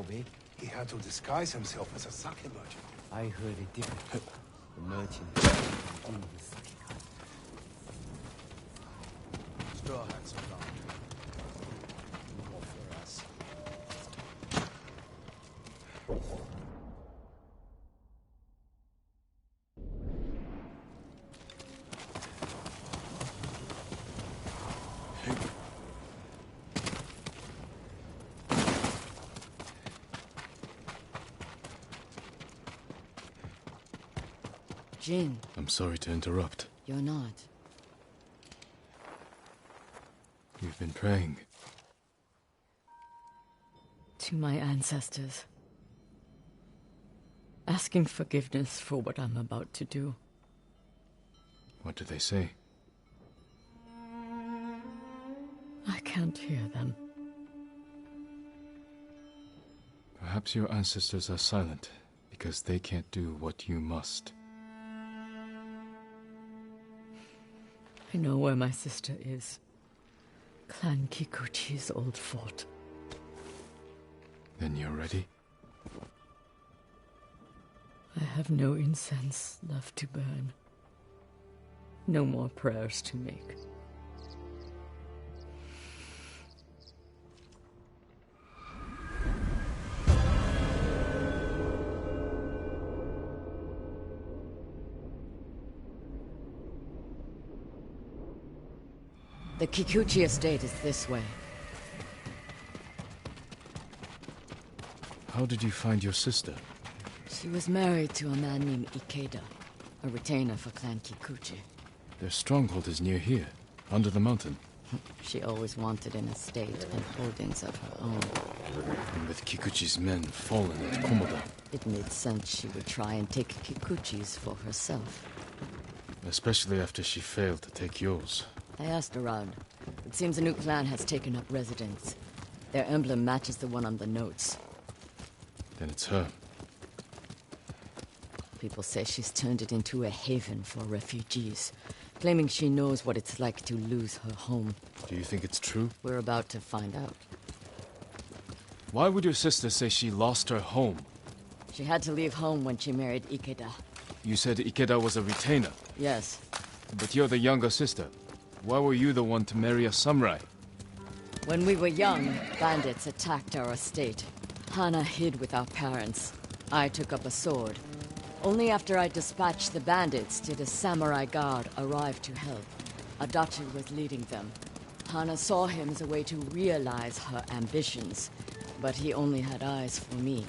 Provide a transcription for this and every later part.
shinobi? He had to disguise himself as a sake merchant. I heard it different. The merchant in his sake. Straw hats are gone. No more for us. Jin. I'm sorry to interrupt. You're not. You've been praying. To my ancestors. Asking forgiveness for what I'm about to do. What do they say? I can't hear them. Perhaps your ancestors are silent because they can't do what you must. I know where my sister is. Clan Kikuchi's old fort. Then you're ready? I have no incense left to burn. No more prayers to make. The Kikuchi estate is this way. How did you find your sister? She was married to a man named Ikeda, a retainer for Clan Kikuchi. Their stronghold is near here, under the mountain. She always wanted an estate and holdings of her own. And with Kikuchi's men fallen at Komoda. It made sense she would try and take Kikuchi's for herself. Especially after she failed to take yours. I asked around. It seems a new clan has taken up residence. Their emblem matches the one on the notes. Then it's her. People say she's turned it into a haven for refugees, claiming she knows what it's like to lose her home. Do you think it's true? We're about to find out. Why would your sister say she lost her home? She had to leave home when she married Ikeda. You said Ikeda was a retainer. Yes. But you're the younger sister. Why were you the one to marry a samurai? When we were young, bandits attacked our estate. Hana hid with our parents. I took up a sword. Only after I dispatched the bandits did a samurai guard arrive to help. Adachi was leading them. Hana saw him as a way to realize her ambitions, but he only had eyes for me.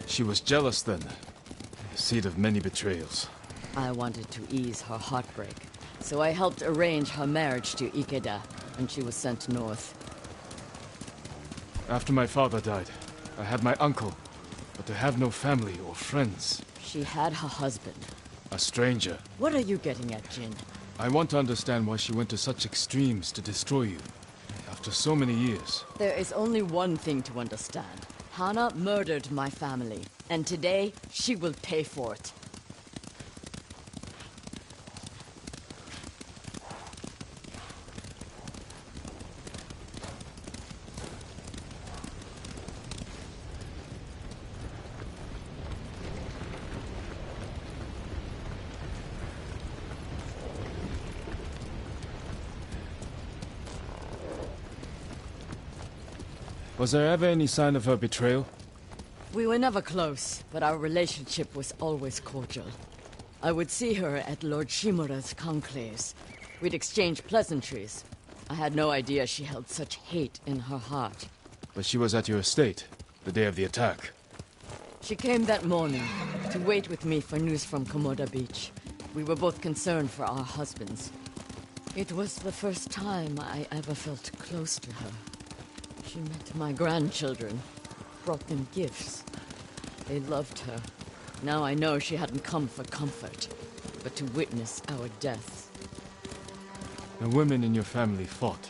She was jealous then. The seed of many betrayals. I wanted to ease her heartbreak, so I helped arrange her marriage to Ikeda, and she was sent north. After my father died, I had my uncle, but to have no family or friends. She had her husband. A stranger. What are you getting at, Jin? I want to understand why she went to such extremes to destroy you. After so many years. There is only one thing to understand. Hana murdered my family, and today she will pay for it. Was there ever any sign of her betrayal? We were never close, but our relationship was always cordial. I would see her at Lord Shimura's conclaves. We'd exchange pleasantries. I had no idea she held such hate in her heart. But she was at your estate, the day of the attack. She came that morning to wait with me for news from Komoda Beach. We were both concerned for our husbands. It was the first time I ever felt close to her. She met my grandchildren, brought them gifts. They loved her. Now I know she hadn't come for comfort, but to witness our deaths. The women in your family fought.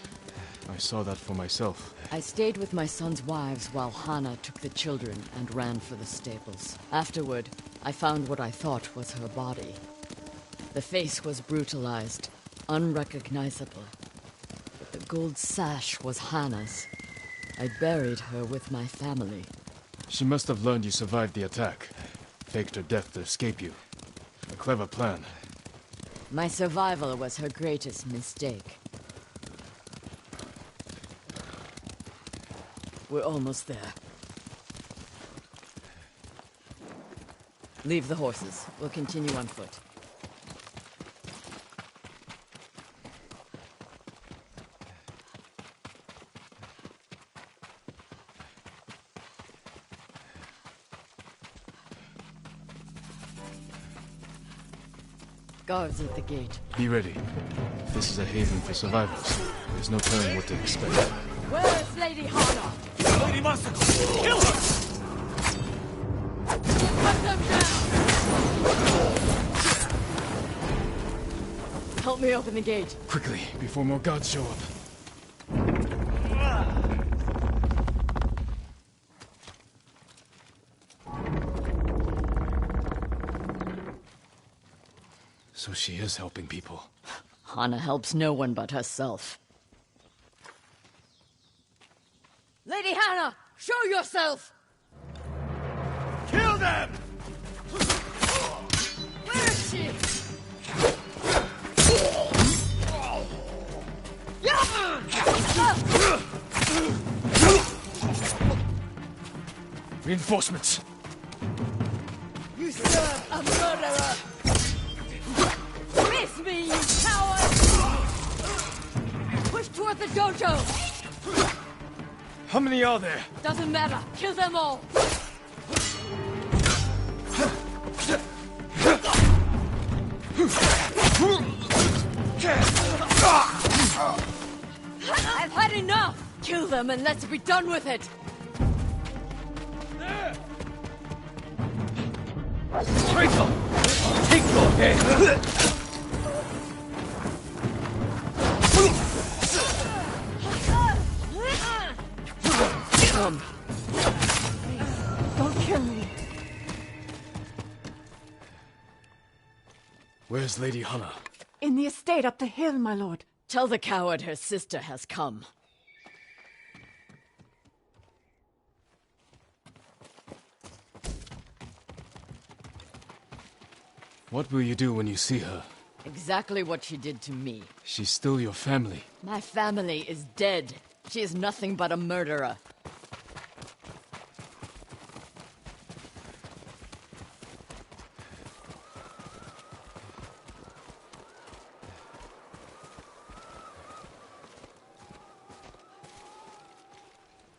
I saw that for myself. I stayed with my son's wives while Hana took the children and ran for the stables. Afterward, I found what I thought was her body. The face was brutalized, unrecognizable. But the gold sash was Hana's. I buried her with my family. She must have learned you survived the attack. Faked her death to escape you. A clever plan. My survival was her greatest mistake. We're almost there. Leave the horses. We'll continue on foot. Guards at the gate. Be ready. This is a haven for survivors. There's no telling what to expect. Where is Lady Hana? Lady Masako! Kill her! Cut them down! Help me open the gate. Quickly, before more guards show up. So she is helping people. Hana helps no one but herself. Lady Hana, show yourself! Kill them! Where is she? Reinforcements! You serve a murderer! Miss me, you coward! Push toward the dojo! How many are there? Doesn't matter. Kill them all! I've had enough! Kill them and let's be done with it! Traitor! Take your head! Come. Don't kill me. Where's Lady Hana? In the estate up the hill, my lord. Tell the coward her sister has come. What will you do when you see her? Exactly what she did to me. She's still your family. My family is dead. She is nothing but a murderer.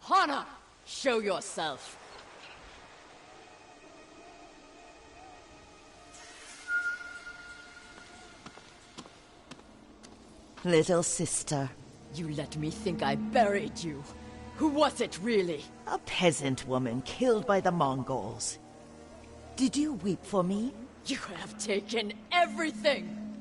Hana, show yourself. Little sister. You let me think I buried you. Who was it, really? A peasant woman killed by the Mongols. Did you weep for me? You have taken everything!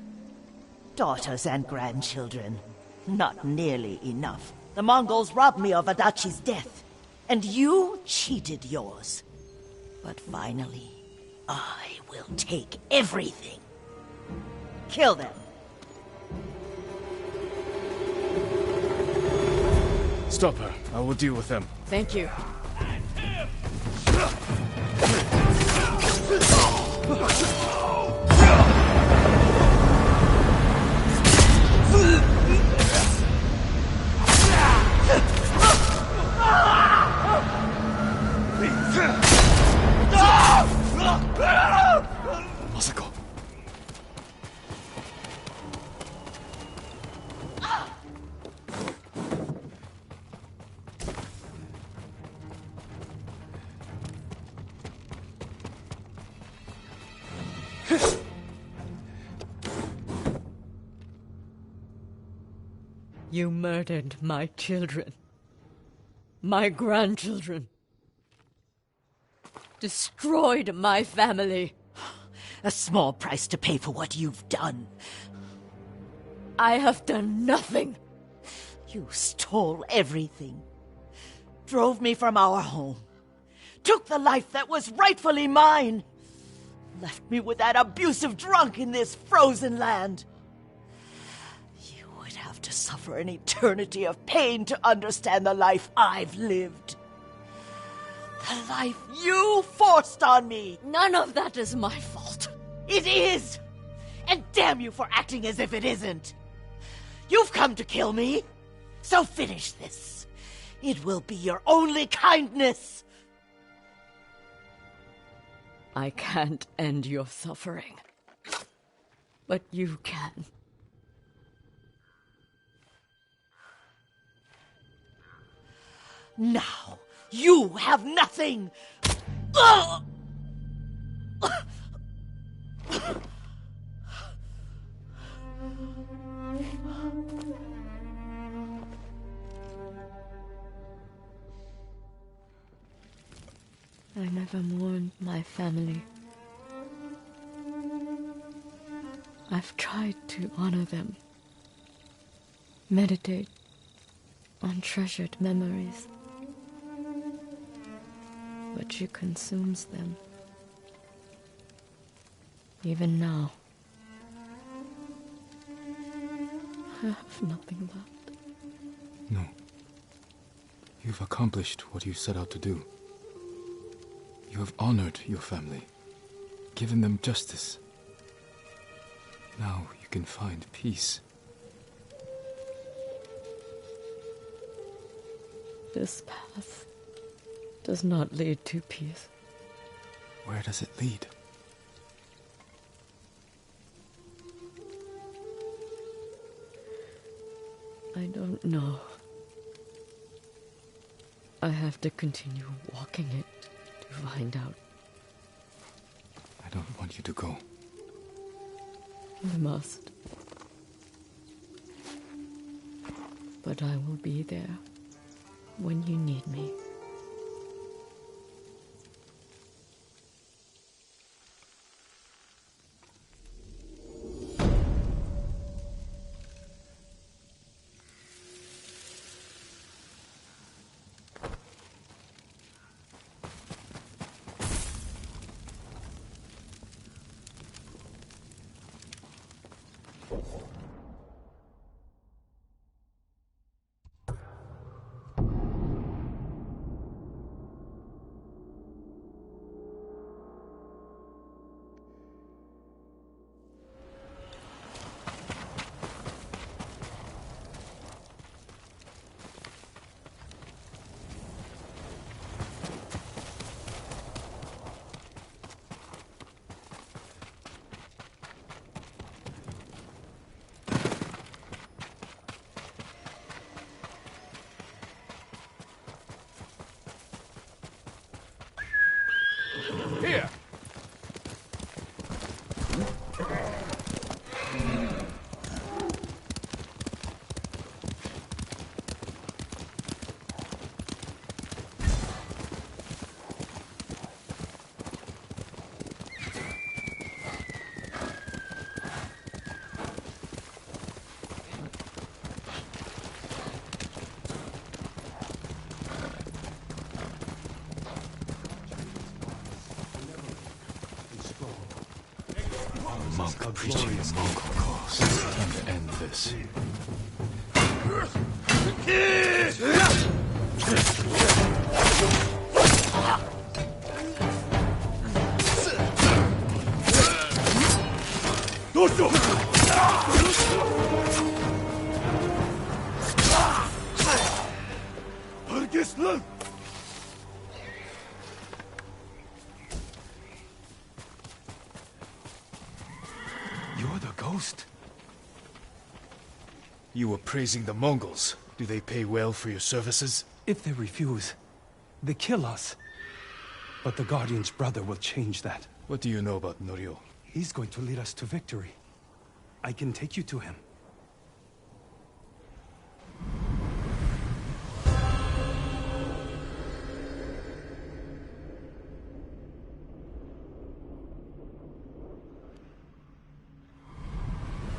Daughters and grandchildren. Not nearly enough. The Mongols robbed me of Adachi's death. And you cheated yours. But finally, I will take everything. Kill them. Stop her. I will deal with them. Thank you. Masako. You murdered my children. My grandchildren. Destroyed my family. A small price to pay for what you've done. I have done nothing. You stole everything. Drove me from our home. Took the life that was rightfully mine. Left me with that abusive drunk in this frozen land. You would have to suffer an eternity of pain to understand the life I've lived. A life you forced on me! None of that is my fault. It is! And damn you for acting as if it isn't! You've come to kill me, so finish this. It will be your only kindness! I can't end your suffering. But you can. Now, you have nothing! Ugh! I never mourned my family. I've tried to honor them, meditate on treasured memories, but she consumes them. Even now, I have nothing left. No. You've accomplished what you set out to do. You have honored your family, given them justice. Now you can find peace. This path does not lead to peace. Where does it lead? I don't know. I have to continue walking it to find out. I don't want you to go. I must. But I will be there when you need me. Here! Monk preaching a Mongol cause. Time to end this. You're the ghost. You were praising the Mongols. Do they pay well for your services? If they refuse, they kill us. But the Guardian's brother will change that. What do you know about Norio? He's going to lead us to victory. I can take you to him.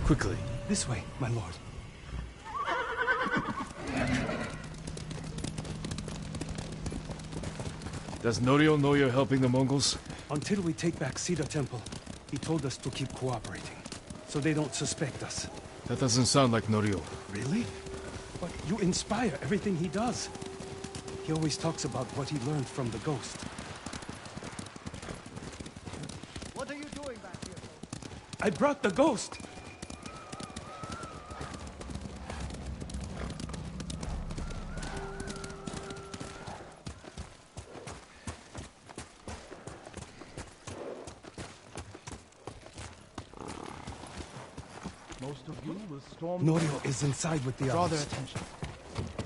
Quickly. This way, my lord. Does Norio know you're helping the Mongols? Until we take back Cedar Temple, he told us to keep cooperating, so they don't suspect us. That doesn't sound like Norio. Really? But you inspire everything he does. He always talks about what he learned from the ghost. What are you doing back here? I brought the ghost! Most of you will storm. Norio is inside with the Draw others. their attention.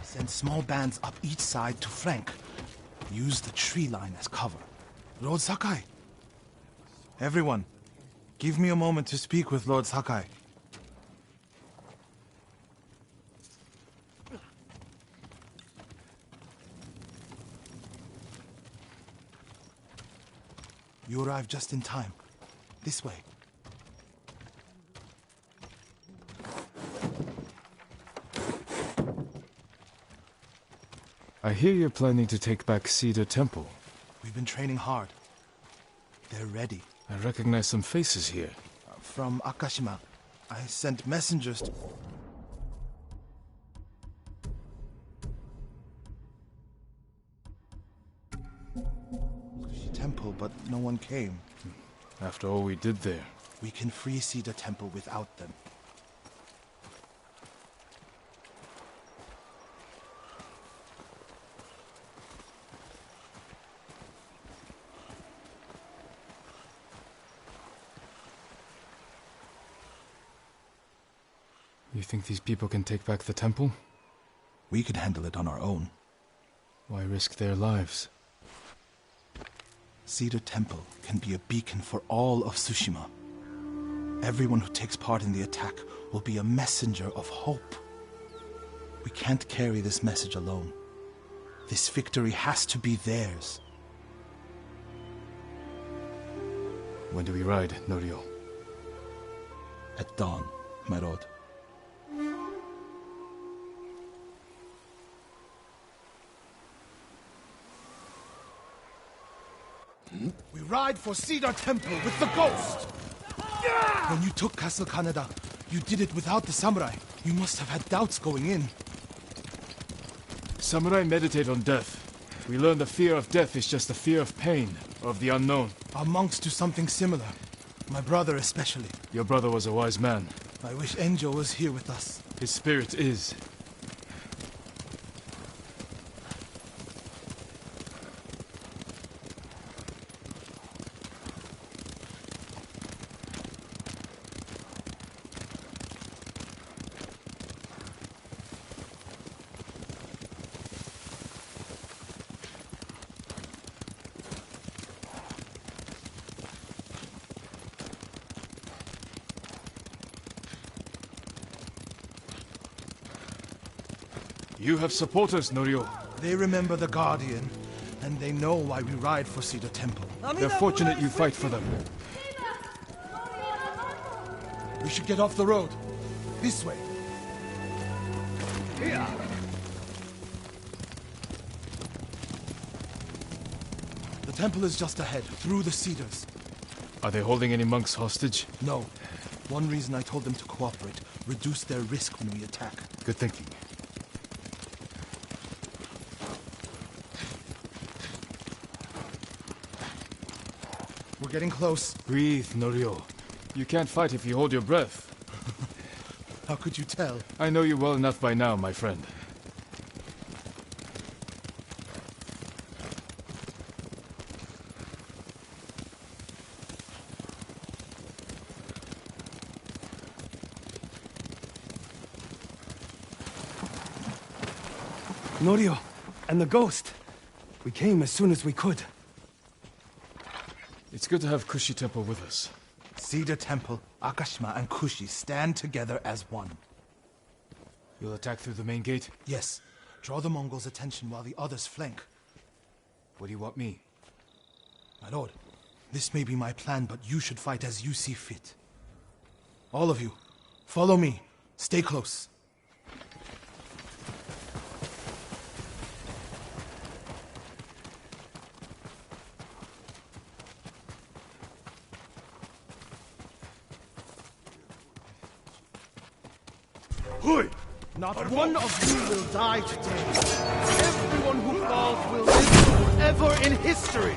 Send small bands up each side to flank. Use the tree line as cover. Lord Sakai. Everyone, give me a moment to speak with Lord Sakai. You arrived just in time. This way. I hear you're planning to take back Cedar Temple. We've been training hard. They're ready. I recognize some faces here. From Akashima, I sent messengers to... Temple, but no one came. After all we did there. We can free Cedar Temple without them. You think these people can take back the temple? We could handle it on our own. Why risk their lives? Cedar Temple can be a beacon for all of Tsushima. Everyone who takes part in the attack will be a messenger of hope. We can't carry this message alone. This victory has to be theirs. When do we ride, Norio? At dawn, my lord. We ride for Cedar Temple with the ghost! When you took Castle Kaneda, you did it without the samurai. You must have had doubts going in. Samurai meditate on death. We learn the fear of death is just the fear of pain, of the unknown. Our monks do something similar. My brother especially. Your brother was a wise man. I wish Enjo was here with us. His spirit is. You have supporters, Norio. They remember the Guardian, and they know why we ride for Cedar Temple. They're fortunate you fight for them. We should get off the road. This way. Here. The temple is just ahead, through the cedars. Are they holding any monks hostage? No. One reason I told them to cooperate, reduce their risk when we attack. Good thinking. We're getting close. Breathe, Norio. You can't fight if you hold your breath. How could you tell? I know you well enough by now, my friend. Norio, and the ghost. We came as soon as we could. It's good to have Kushi Temple with us. Cedar Temple, Akashima, and Kushi stand together as one. You'll attack through the main gate? Yes. Draw the Mongols' attention while the others flank. What do you want me? My lord, this may be my plan, but you should fight as you see fit. All of you, follow me. Stay close. Not one of you will die today. Everyone who falls will live forever in history.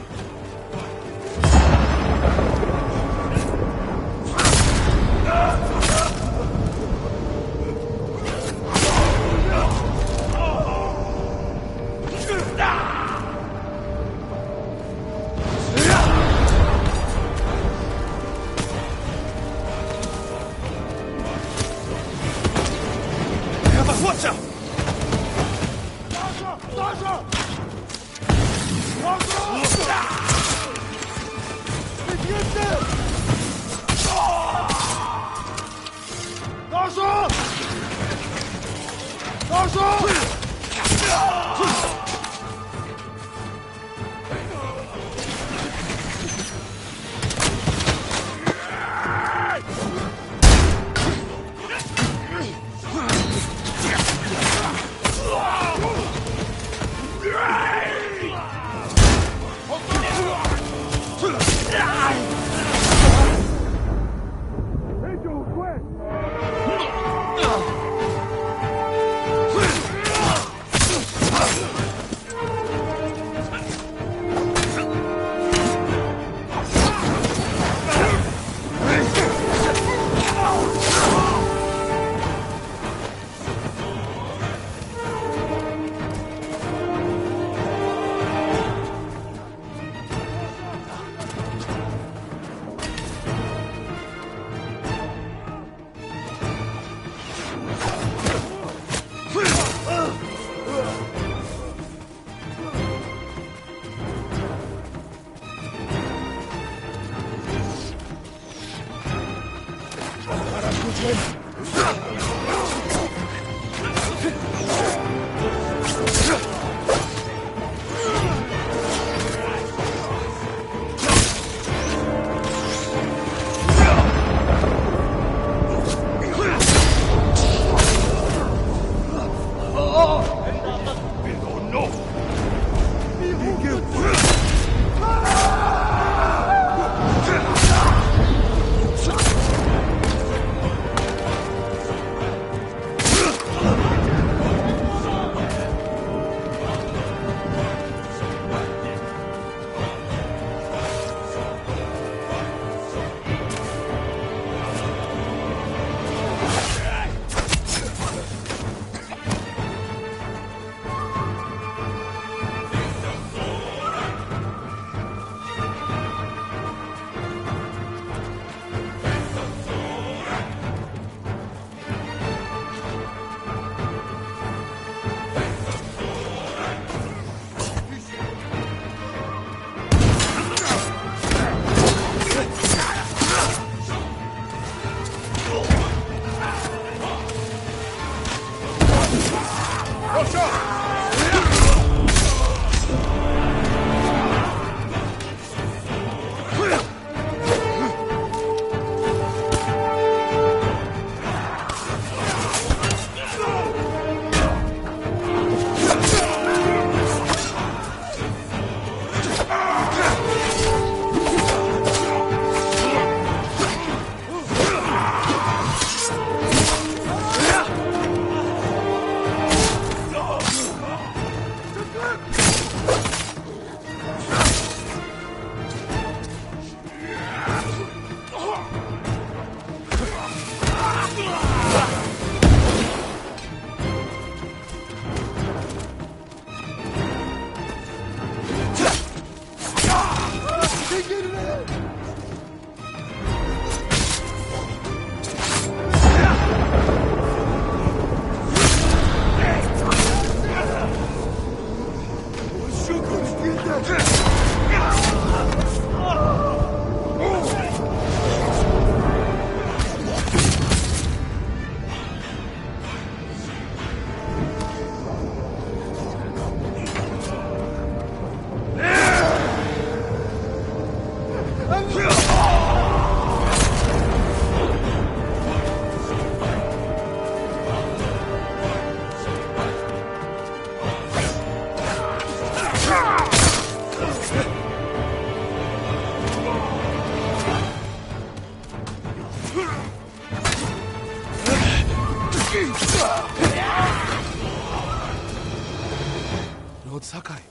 Lord Sakai.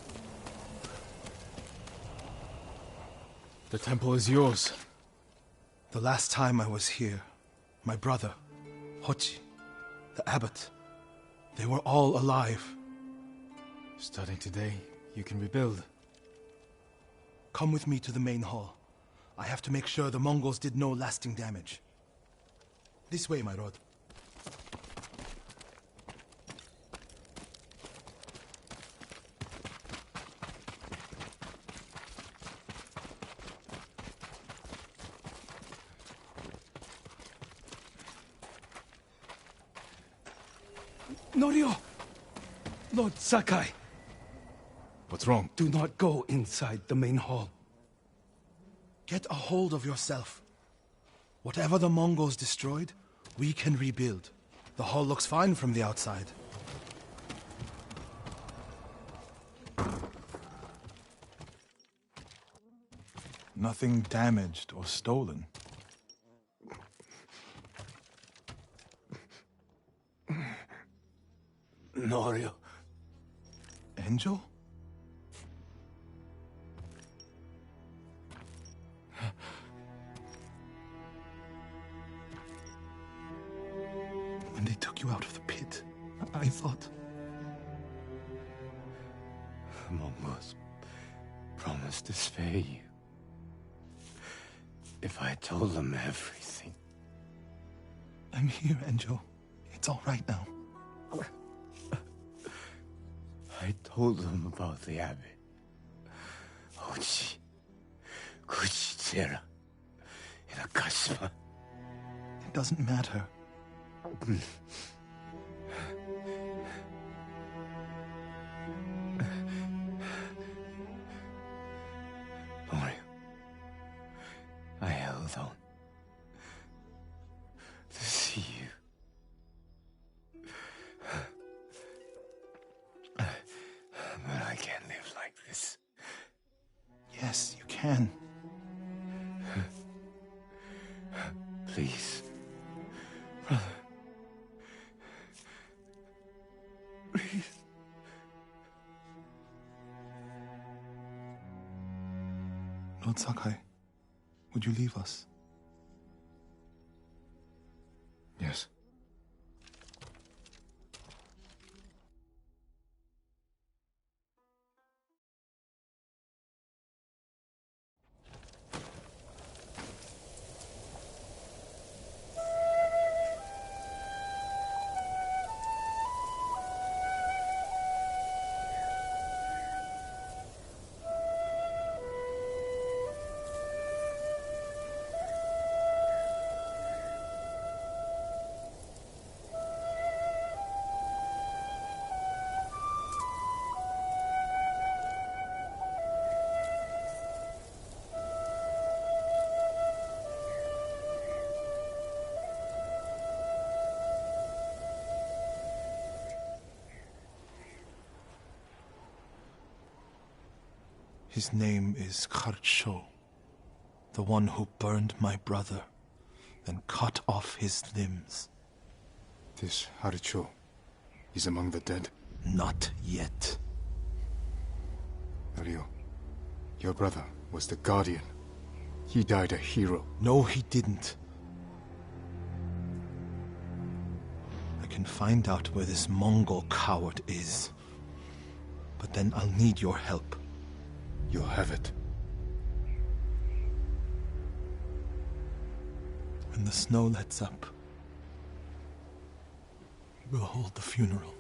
The temple is yours. The last time I was here, my brother, Hochi, the abbot, they were all alive. Starting today, you can rebuild. Come with me to the main hall. I have to make sure the Mongols did no lasting damage. This way, my lord. Norio! Lord Sakai, What's wrong? do not go inside the main hall. Get a hold of yourself. Whatever the Mongols destroyed, we can rebuild. The hall looks fine from the outside. Nothing damaged or stolen. Norio. Angel? When they took you out of the pit, I thought... The Mongols promised to spare you. If I told them everything. I'm here, Angel. It's all right now. I told them about the abbot. Hochi, Kuchitsera, and Akashima. It doesn't matter. Mario, I held on to see you. But I can't live like this. Yes, you can. Please, brother. Please. Lord Sakai, would you leave us? Yes. His name is Kharcho, the one who burned my brother, then cut off his limbs. This Haricho is among the dead. Not yet. Ryo, your brother was the Guardian. He died a hero. No, he didn't. I can find out where this Mongol coward is. But then I'll need your help. You'll have it. When the snow lets up, we'll hold the funeral.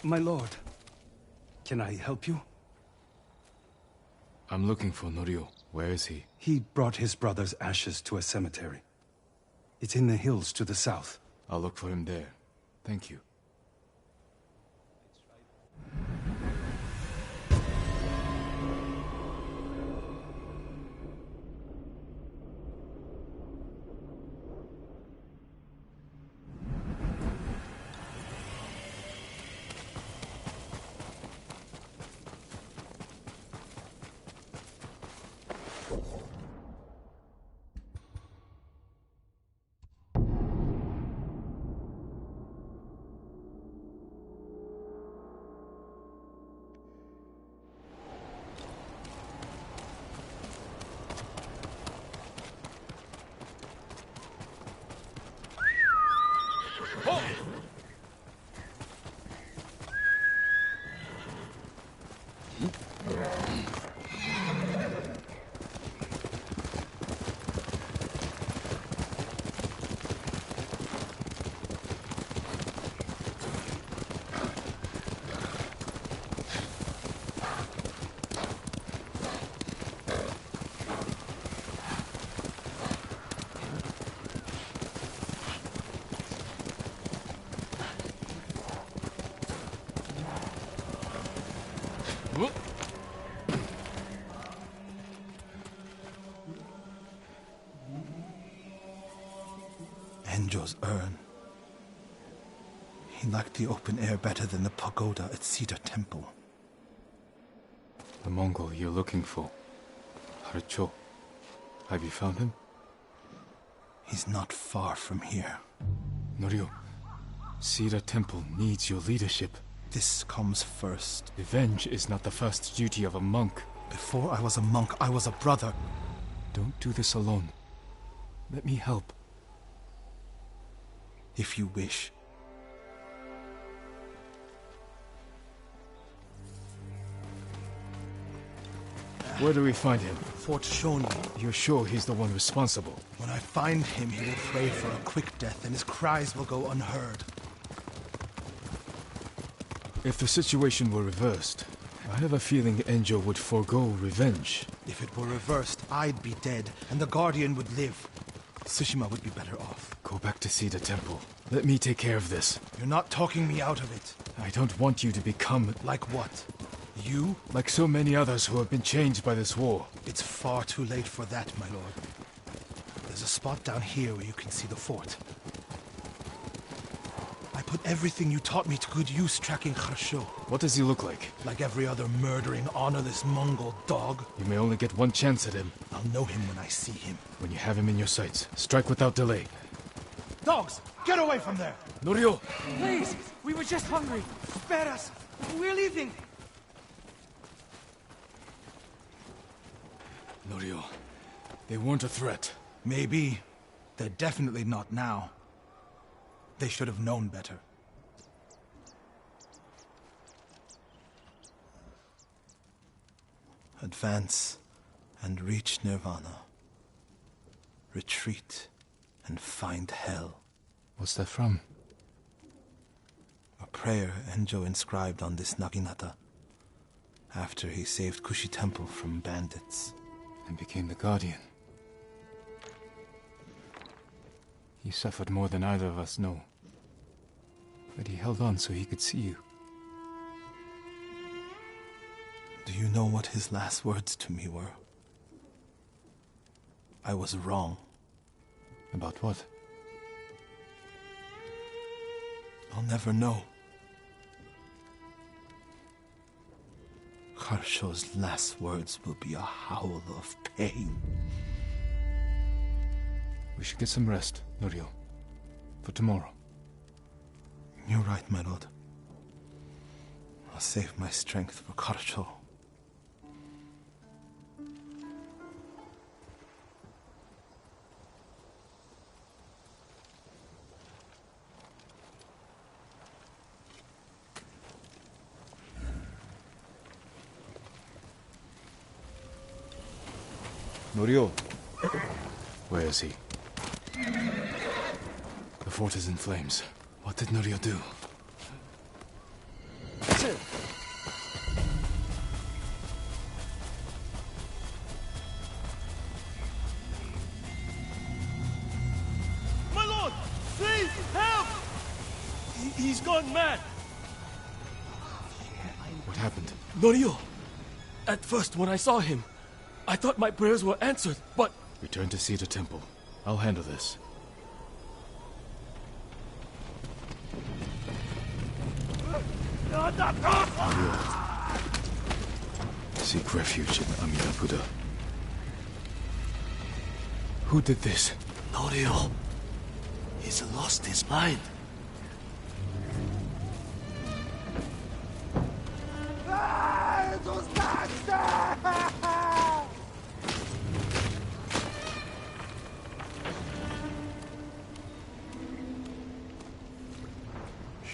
My lord, can I help you? I'm looking for Norio. Where is he? He brought his brother's ashes to a cemetery. It's in the hills to the south. I'll look for him there. Thank you. Enjo's urn. He liked the open air better than the pagoda at Cedar Temple. The Mongol you're looking for. Harcho. Have you found him? He's not far from here. Norio, Cedar Temple needs your leadership. This comes first. Revenge is not the first duty of a monk. Before I was a monk, I was a brother. Don't do this alone. Let me help. If you wish. Where do we find him? Fort Shoni. You're sure he's the one responsible? When I find him, he will pray for a quick death, and his cries will go unheard. If the situation were reversed, I have a feeling Enjo would forego revenge. If it were reversed, I'd be dead, and the Guardian would live. Tsushima would be better off. Go back to Cedar Temple. Let me take care of this. You're not talking me out of it. I don't want you to become... Like what? You? Like so many others who have been changed by this war. It's far too late for that, my lord. There's a spot down here where you can see the fort. I put everything you taught me to good use tracking Kharsho. What does he look like? Like every other murdering, honorless Mongol dog. You may only get one chance at him. I'll know him when I see him. When you have him in your sights, strike without delay. Dogs! Get away from there! Norio! Please! We were just hungry! Spare us! We're leaving! Norio, they weren't a threat. Maybe. They're definitely not now. They should have known better. Advance and reach Nirvana. Retreat and find hell. What's that from? A prayer Enjo inscribed on this Naginata after he saved Kushi Temple from bandits. And became the Guardian. He suffered more than either of us know. But he held on so he could see you. Do you know what his last words to me were? I was wrong. About what? I'll never know. Kharsho's last words will be a howl of pain. We should get some rest, Norio. For tomorrow. You're right, my lord. I'll save my strength for Kharsho. Norio. Where is he? The fort is in flames. What did Norio do? My lord! Please, help! He's gone mad! What happened? Norio! At first, when I saw him, I thought my prayers were answered, but... Return to Cedar Temple. I'll handle this. Seek refuge in Amida Buddha. Who did this? Norio. He's lost his mind.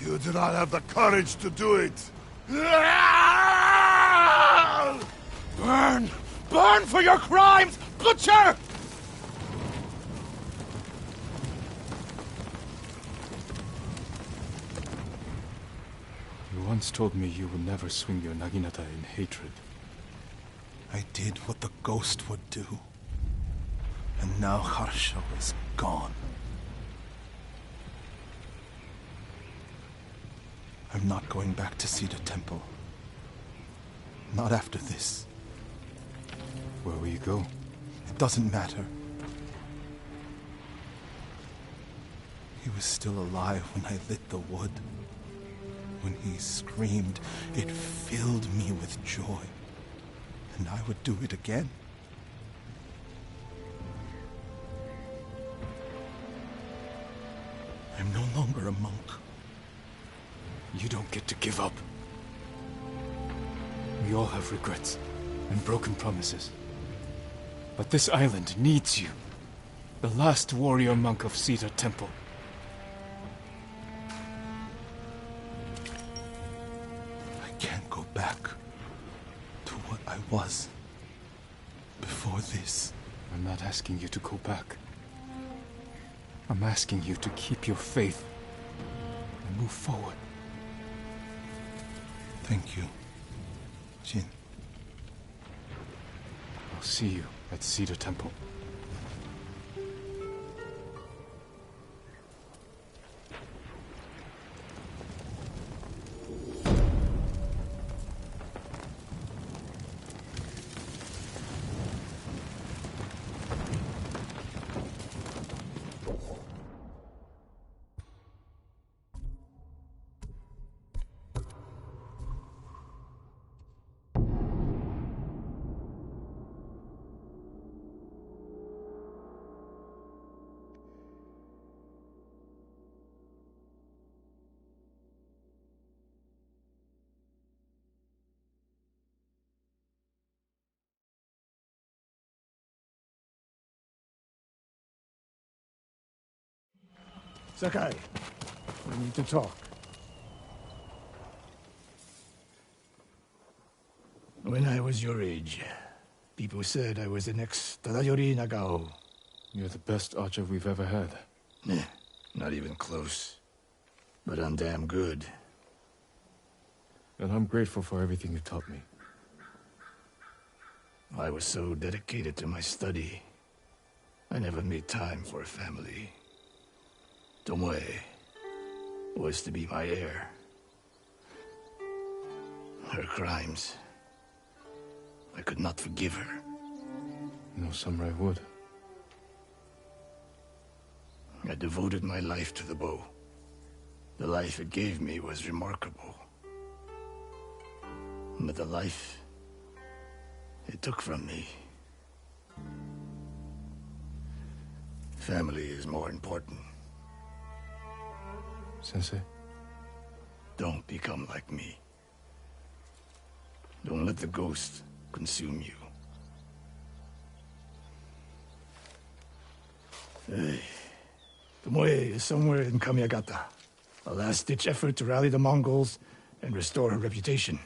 You do not have the courage to do it. Burn! Burn for your crimes, butcher! You once told me you would never swing your naginata in hatred. I did what the ghost would do. And now Harsha is gone. I'm not going back to Cedar Temple. Not after this. Where will you go? It doesn't matter. He was still alive when I lit the wood. When he screamed, it filled me with joy. And I would do it again. I'm no longer a monk. You don't get to give up. We all have regrets and broken promises. But this island needs you. The last warrior monk of Cedar Temple. I can't go back to what I was before this. I'm not asking you to go back. I'm asking you to keep your faith and move forward. Thank you, Jin. I'll see you at Cedar Temple. Sakai, we need to talk. When I was your age, people said I was the next Tadayori Nagao. You're the best archer we've ever had. Not even close. But I'm damn good. And I'm grateful for everything you taught me. I was so dedicated to my study, I never made time for a family. Tomoe was to be my heir. Her crimes, I could not forgive her. No samurai would. I devoted my life to the bow. The life it gave me was remarkable. But the life it took from me... Family is more important. Sensei? Don't become like me. Don't let the ghost consume you. Hey. Tomoe is somewhere in Kamiagata. A last-ditch effort to rally the Mongols and restore her reputation.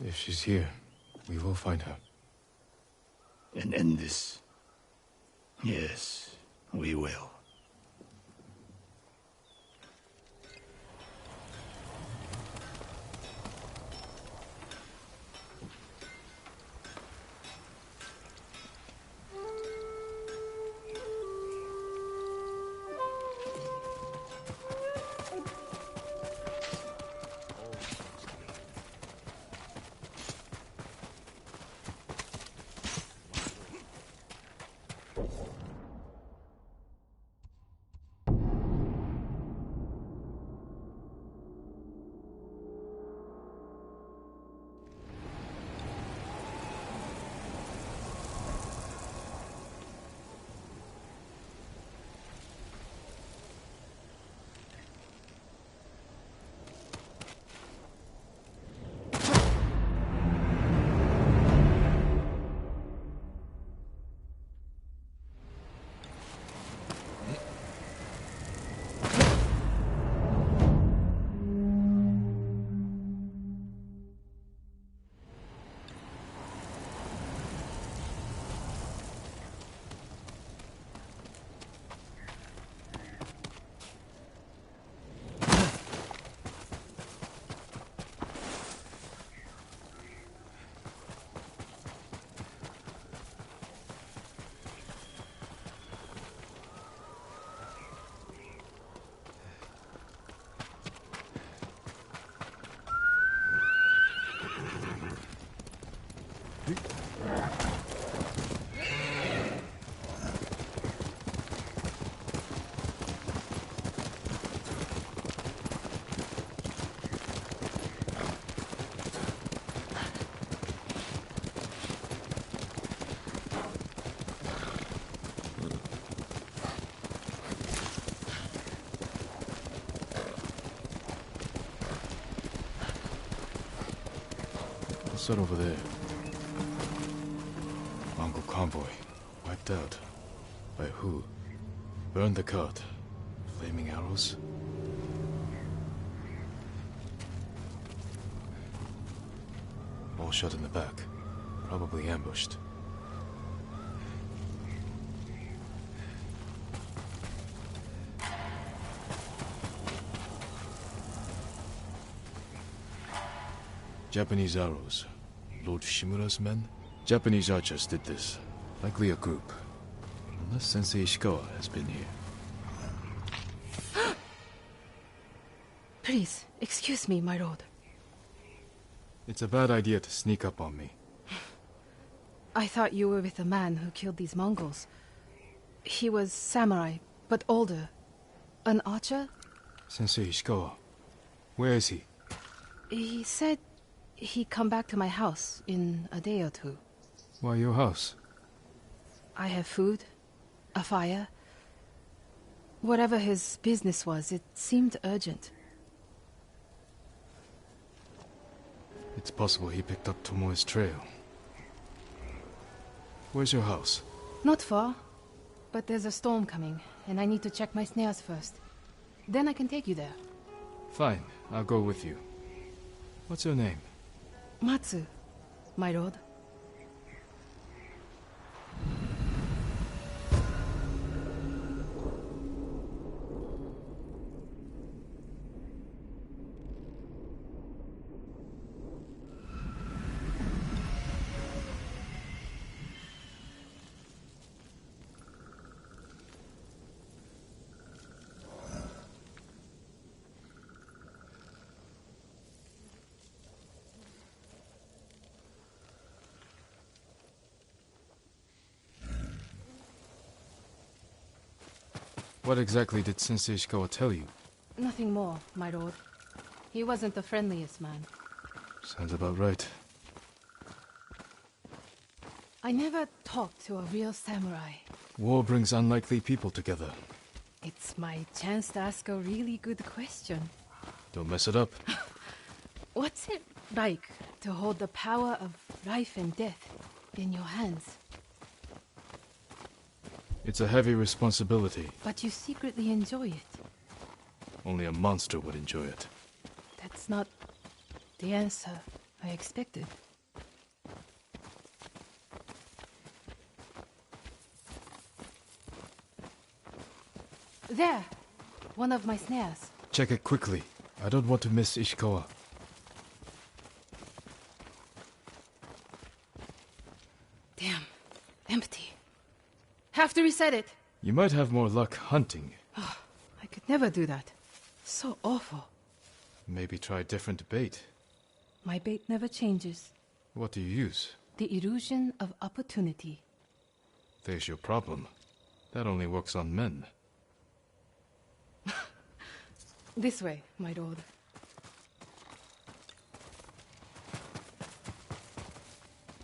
If she's here, we will find her. And end this. Yes, we will. Start over there. Mongol convoy. Wiped out. By who? Burned the cart. Flaming arrows? All shot in the back. Probably ambushed. Japanese arrows. Lord Shimura's men? Japanese archers did this. Likely a group. Unless Sensei Ishikawa has been here. Please, excuse me, my lord. It's a bad idea to sneak up on me. I thought you were with the man who killed these Mongols. He was samurai, but older. An archer? Sensei Ishikawa. Where is he? He said he'd come back to my house in a day or two. Why your house? I have food, a fire. Whatever his business was, it seemed urgent. It's possible he picked up Tomoe's trail. Where's your house? Not far, but there's a storm coming, and I need to check my snares first. Then I can take you there. Fine, I'll go with you. What's your name? Matsu, my lord. What exactly did Sensei Ishikawa tell you? Nothing more, my lord. He wasn't the friendliest man. Sounds about right. I never talked to a real samurai. War brings unlikely people together. It's my chance to ask a really good question. Don't mess it up. What's it like to hold the power of life and death in your hands? It's a heavy responsibility. But you secretly enjoy it. Only a monster would enjoy it. That's not the answer I expected. There! One of my snares. Check it quickly. I don't want to miss Ishikawa. Damn. Empty. Have to reset it. You might have more luck hunting. Oh, I could never do that. So awful. Maybe try different bait. My bait never changes. What do you use? The illusion of opportunity. There's your problem. That only works on men. This way, my lord.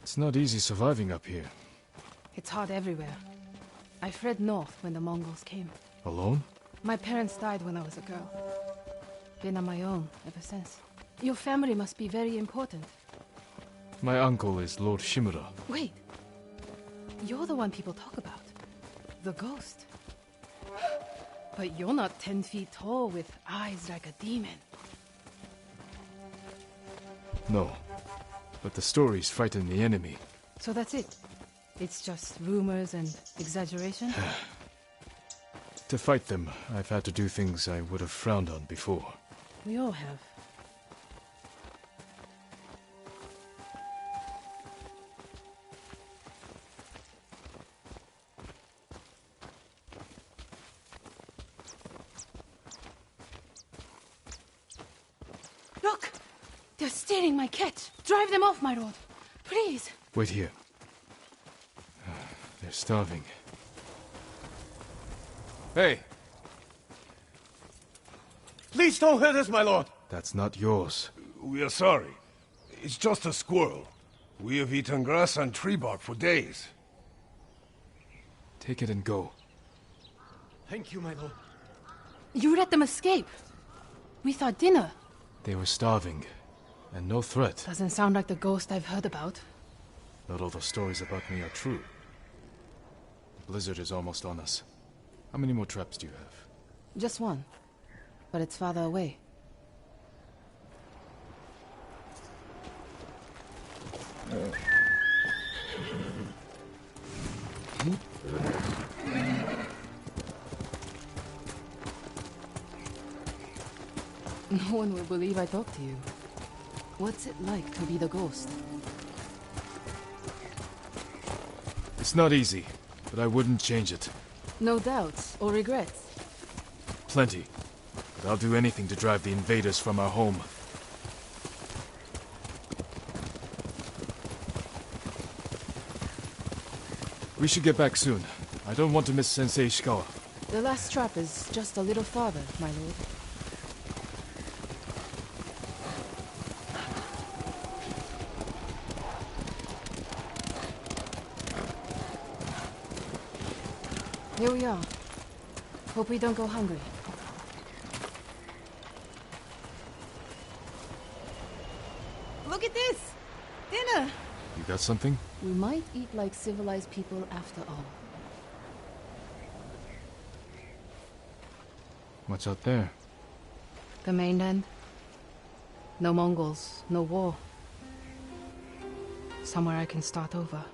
It's not easy surviving up here. It's hard everywhere. I fled north when the Mongols came. Alone? My parents died when I was a girl. Been on my own ever since. Your family must be very important. My uncle is Lord Shimura. Wait. You're the one people talk about. The ghost. But you're not 10 feet tall with eyes like a demon. No. But the stories frighten the enemy. So that's it? It's just rumors and exaggeration? To fight them, I've had to do things I would have frowned on before. We all have. Look! They're stealing my catch! Drive them off, my lord! Please! Wait here. They're starving. Hey! Please don't hurt us, my lord! That's not yours. We are sorry. It's just a squirrel. We have eaten grass and tree bark for days. Take it and go. Thank you, my lord. You let them escape! We thought dinner. They were starving. And no threat. Doesn't sound like the ghost I've heard about. Not all the stories about me are true. The blizzard is almost on us. How many more traps do you have? Just one. But it's farther away. No one will believe I talked to you. What's it like to be the ghost? It's not easy, but I wouldn't change it. No doubts or regrets. Plenty. But I'll do anything to drive the invaders from our home. We should get back soon. I don't want to miss Sensei Ishikawa. The last trap is just a little farther, my lord. Here we are. Hope we don't go hungry. Look at this! Dinner! You got something? We might eat like civilized people after all. What's out there? The mainland. No Mongols, no war. Somewhere I can start over.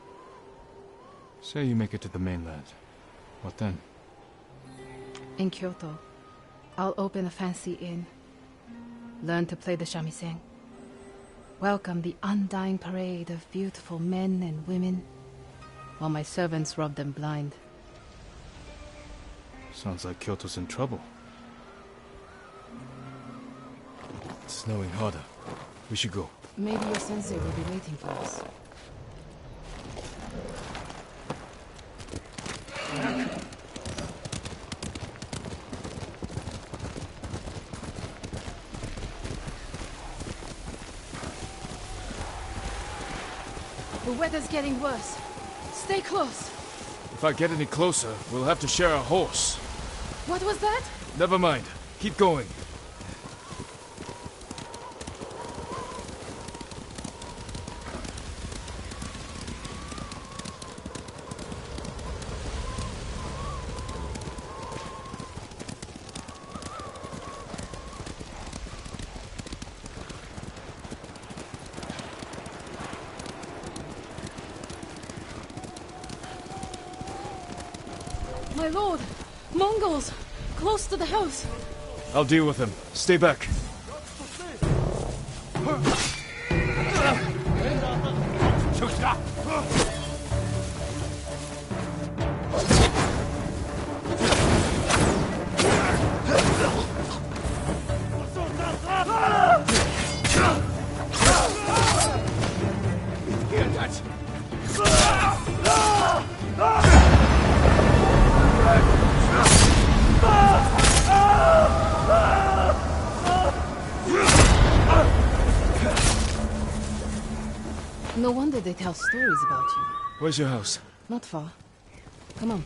Say you make it to the mainland. What then? In Kyoto, I'll open a fancy inn. Learn to play the shamisen. Welcome the undying parade of beautiful men and women, while my servants rub them blind. Sounds like Kyoto's in trouble. It's snowing harder. We should go. Maybe your sensei will be waiting for us. The weather's getting worse. Stay close. If I get any closer, we'll have to share a horse. What was that? Never mind. Keep going. My lord! Mongols! Close to the house! I'll deal with them. Stay back. No wonder they tell stories about you. Where's your house? Not far. Come on.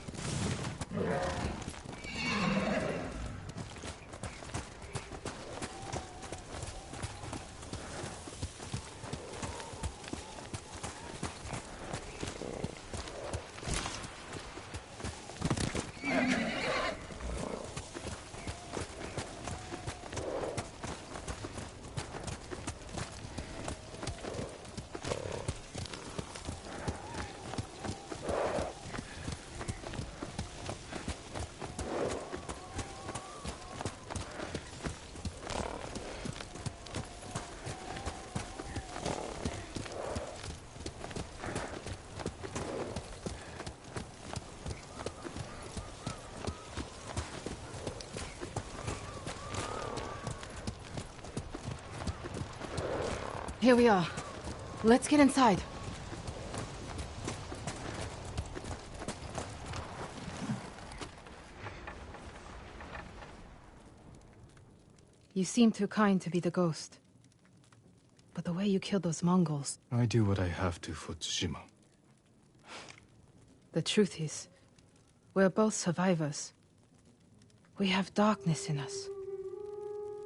Here we are. Let's get inside. You seem too kind to be the ghost. But the way you killed those Mongols... I do what I have to for Tsushima. The truth is, we're both survivors. We have darkness in us.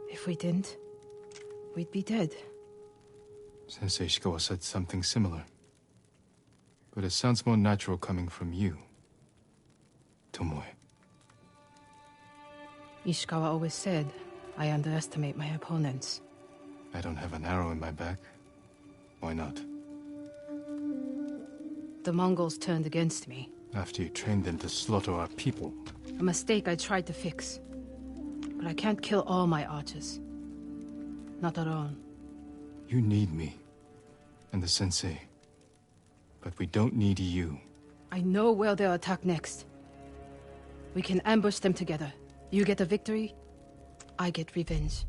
If we didn't, we'd be dead. Sensei Ishikawa said something similar. But it sounds more natural coming from you, Tomoe. Ishikawa always said I underestimate my opponents. I don't have an arrow in my back. Why not? The Mongols turned against me. After you trained them to slaughter our people. A mistake I tried to fix. But I can't kill all my archers. Not alone. You need me. And the sensei. But we don't need you. I know where they'll attack next. We can ambush them together. You get a victory, I get revenge.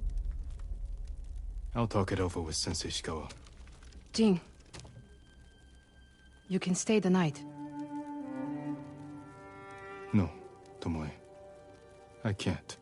I'll talk it over with Sensei Ishikawa. Jing. You can stay the night. No, Tomoe. I can't.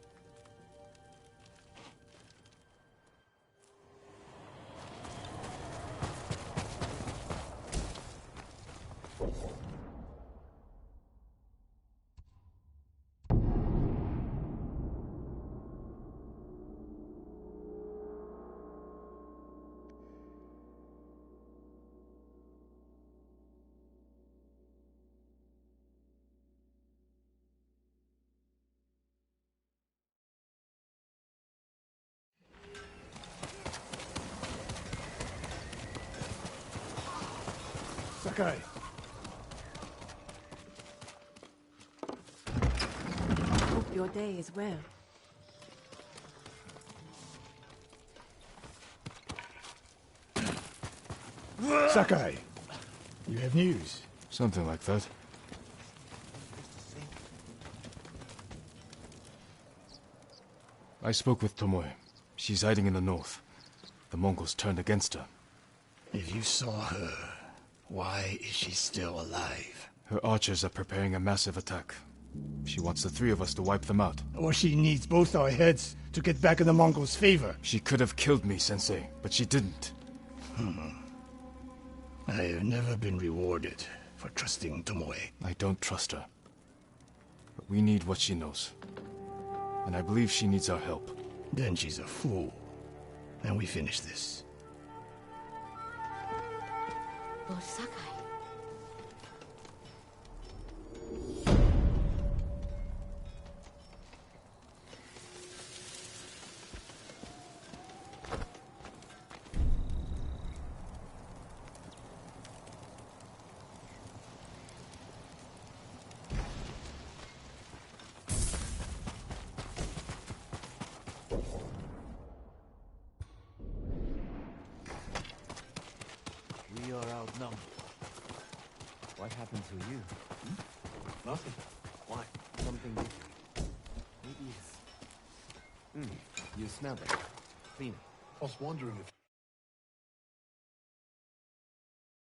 Sakai. Hope your day is well. Sakai, you have news? Something like that. I spoke with Tomoe. She's hiding in the north. The Mongols turned against her. If you saw her, why is she still alive? Her archers are preparing a massive attack. She wants the three of us to wipe them out. Or she needs both our heads to get back in the Mongols' favor. She could have killed me, Sensei, but she didn't. I have never been rewarded for trusting Tomoe. I don't trust her. But we need what she knows. And I believe she needs our help. Then she's a fool. And we finish this. Lord Sakai. We are outnumbered. What happened to you? Nothing. Why? Something different. Maybe it's... You smell it. Clean it. I was wondering if...